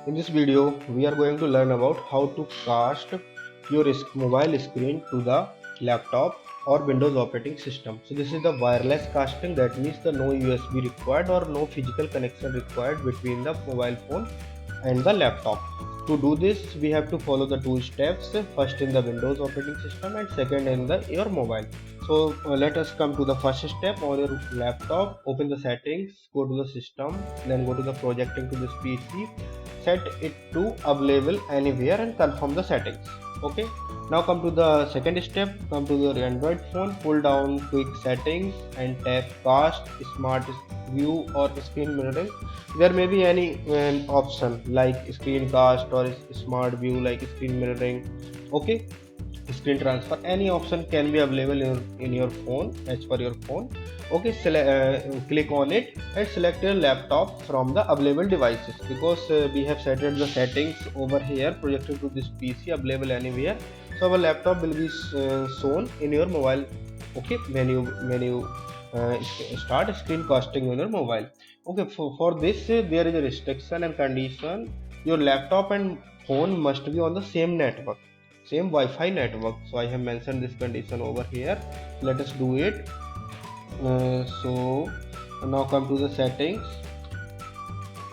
In this video, we are going to learn about how to cast your mobile screen to the laptop or Windows operating system. So this is the wireless casting, that means the no USB required or no physical connection required between the mobile phone and the laptop. To do this, we have to follow the two steps, first in the Windows operating system and second in your mobile. So let us come to the first step. On your laptop, open the settings, go to the system, then go to the projecting to this PC, set it to available anywhere and confirm the settings. Okay, now come to the second step. Come to your Android phone, pull down quick settings and tap cast smart view or screen mirroring. There may be any option like screencast or smart view like screen mirroring. Okay, screen transfer, any option can be available in your phone as per your phone. Okay, click on it and select your laptop from the available devices, because we have set the settings over here projected to this PC available anywhere. So our laptop will be shown in your mobile. Okay, when you start screencasting on your mobile. Okay, for this there is a restriction and condition. Your laptop and phone must be on the same network, same Wi-Fi network. So I have mentioned this condition over here. Let us do it. So now come to the settings.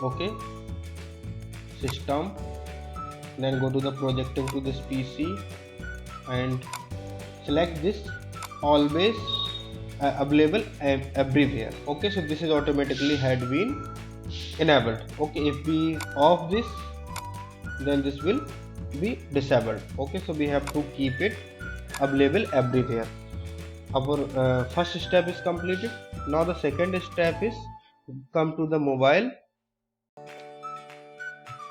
Okay, system, then go to the projecting to this PC and select this always available everywhere. Okay, so this is automatically had been enabled. Okay, if we off this, then this will be disabled. Okay, so we have to keep it available everywhere. Our first step is completed. Now the second step is come to the mobile,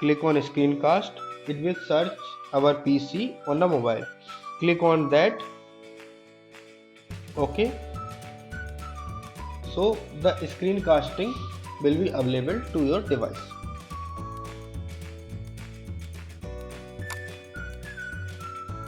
click on screencast. It will search our PC on the mobile. Click on that. Okay, so the screencasting will be available to your device.